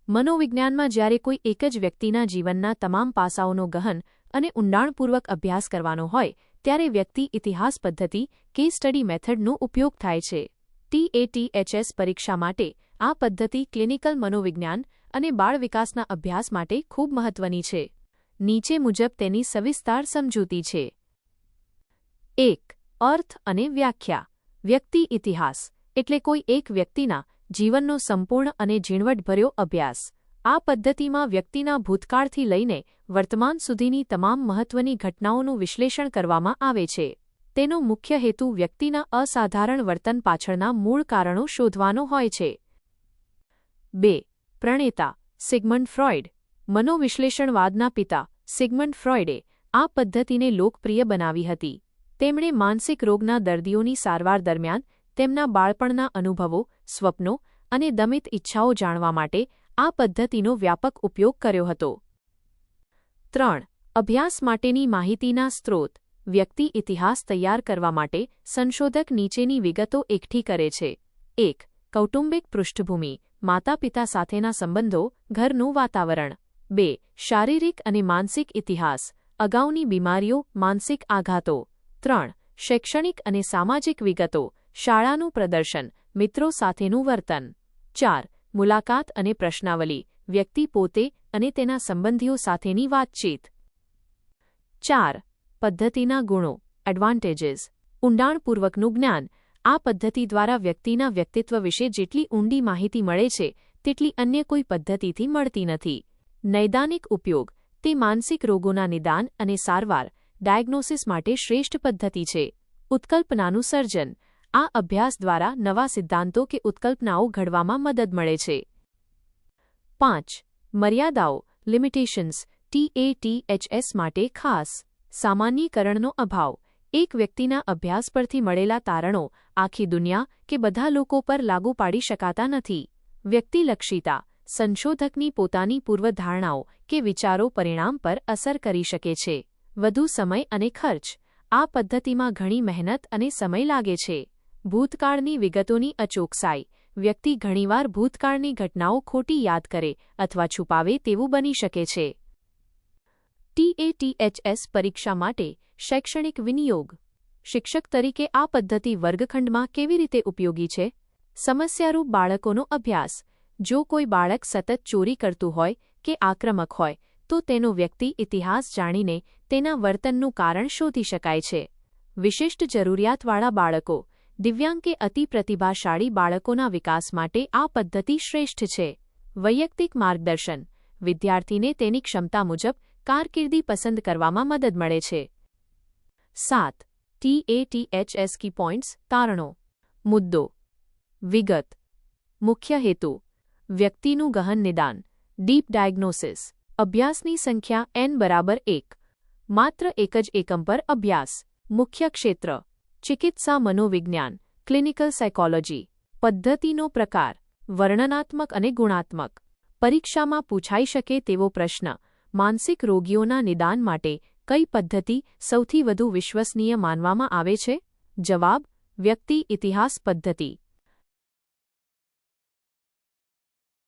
મનોવિજ્ઞાનમાં જ્યારે કોઈ એક જ વ્યક્તિના જીવનના તમામ પાસાઓનો ગહન અને ઊંડાણપૂર્વક અભ્યાસ કરવાનો હોય ત્યારે વ્યક્તિ ઇતિહાસ પદ્ધતિ કેસ સ્ટડી મેથડનો ઉપયોગ થાય છે. TATHS પરીક્ષા માટે આ પદ્ધતિ ક્લિનિકલ મનોવિજ્ઞાન અને બાળ વિકાસના અભ્યાસ માટે ખૂબ મહત્વની છે. નીચે મુજબ તેની સવિસ્તાર સમજૂતી છે. 1. અર્થ અને વ્યાખ્યા. વ્યક્તિ ઇતિહાસ એટલે કોઈ એક વ્યક્તિના જીવનનો સંપૂર્ણ અને ઝીણવટભર્યો અભ્યાસ. આ પદ્ધતિમાં વ્યક્તિના ભૂતકાળથી લઈને વર્તમાન સુધીની તમામ મહત્વની ઘટનાઓનું વિશ્લેષણ કરવામાં આવે છે. તેનો મુખ્ય હેતુ વ્યક્તિના અસાધારણ વર્તન પાછળના મૂળ કારણો શોધવાનો હોય છે. 2. પ્રણેતા સિગમન્ડ ફ્રોઇડ. મનોવિશ્લેષણવાદના પિતા સિગમન્ડ ફ્રોઇડે આ પદ્ધતિને લોકપ્રિય બનાવી હતી. તેમણે માનસિક રોગના દર્દીઓની સારવાર દરમિયાન તેમના બાળપણના અનુભવો, સ્વપ્નો અને દમિત ઇચ્છાઓ જાણવા માટે આ પદ્ધતિનો વ્યાપક ઉપયોગ કર્યો હતો. 3. અભ્યાસ માટેની માહિતીના સ્ત્રોત. વ્યક્તિ ઇતિહાસ તૈયાર કરવા માટે સંશોધક નીચેની વિગતો એકઠી કરે છે. 1. કૌટુંબિક પૃષ્ઠભૂમિ, માતા-પિતા સાથેના સંબંધો, ઘરનું વાતાવરણ. 2. શારીરિક અને માનસિક ઇતિહાસ, અગાઉની બીમારીઓ, માનસિક આઘાતો. 3. શૈક્ષણિક અને સામાજિક વિગતો, શાળાનું પ્રદર્શન, મિત્રો સાથેનું વર્તન. 4. મુલાકાત અને પ્રશ્નાવલી, વ્યક્તિ પોતે અને તેના સંબંધીઓ સાથેની વાતચીત. 4. પદ્ધતિના ગુણો, એડવાન્ટેજીસ. ઊંડાણપૂર્વકનું જ્ઞાન. આ પદ્ધતિ દ્વારા વ્યક્તિના વ્યક્તિત્વ વિશે જેટલી ઊંડી માહિતી મળે છે તેટલી અન્ય કોઈ પદ્ધતિથી મળતી નથી. નૈદાનિક ઉપયોગ. તે માનસિક રોગોના નિદાન અને સારવાર, ડાયગ્નોસિસ માટે શ્રેષ્ઠ પદ્ધતિ છે. ઉત્કલ્પનાનું સર્જન. આ અભ્યાસ દ્વારા નવા સિદ્ધાંતો કે ઉત્કલ્પનાઓ ઘડવામાં મદદ મળે છે. 5. મર્યાદાઓ, લિમિટેશન્સ. TATHS માટે ખાસ. સામાન્યીકરણનો અભાવ. એક વ્યક્તિના અભ્યાસ પરથી મળેલા તારણો આખી દુનિયા કે બધા લોકો પર લાગુ પાડી શકાતા નથી. વ્યક્તિલક્ષીતા. સંશોધકની પોતાની પૂર્વધારણાઓ કે વિચારો પરિણામ પર અસર કરી શકે છે. વધુ સમય અને ખર્ચ. આ પદ્ધતિમાં ઘણી મહેનત અને સમય લાગે છે. ભૂતકાળની વિગતોની અચોકસાઈ. વ્યક્તિ ઘણીવાર ભૂતકાળની ઘટનાઓ ખોટી યાદ કરે અથવા છુપાવે તેવું બની શકે છે. TATHS પરીક્ષા માટે શૈક્ષણિક વિનિયોગ. શિક્ષક તરીકે આ પદ્ધતિ વર્ગખંડમાં કેવી રીતે ઉપયોગી છે? સમસ્યારૂપ બાળકોનો અભ્યાસ. જો કોઈ બાળક સતત ચોરી કરતું હોય કે આક્રમક હોય તો તેનો વ્યક્તિ ઇતિહાસ જાણીને તેના વર્તનનું કારણ શોધી શકાય છે. વિશિષ્ટ જરૂરિયાતવાળા બાળકો. દિવ્યાંગ કે અતિ પ્રતિભાશાળી બાળકોના વિકાસ માટે આ પદ્ધતિ શ્રેષ્ઠ છે. વૈયક્તિક માર્ગદર્શન. વિદ્યાર્થીને તેની ક્ષમતા મુજબ કારકિર્દી પસંદ કરવામાં મદદ મળે છે. 7. TATHS કી પોઇન્ટ્સ, તારણો. મુદ્દો. વિગત. મુખ્ય હેતુ. વ્યક્તિનું ગહન નિદાન, ડીપ ડાયગ્નોસિસ. અભ્યાસની સંખ્યા N=1. માત્ર એક જ એકમ પર અભ્યાસ. મુખ્ય ક્ષેત્ર. ચિકિત્સા મનોવિજ્ઞાન, ક્લિનિકલ સાયકોલોજી. પદ્ધતિનો પ્રકાર. વર્ણનાત્મક અને ગુણાત્મક. પરીક્ષામાં પૂછાઈ શકે તેવો પ્રશ્ન. માનસિક રોગીઓના નિદાન માટે કઈ પદ્ધતિ સૌથી વધુ વિશ્વસનીય માનવામાં આવે છે? જવાબ. વ્યક્તિ ઇતિહાસ પદ્ધતિ.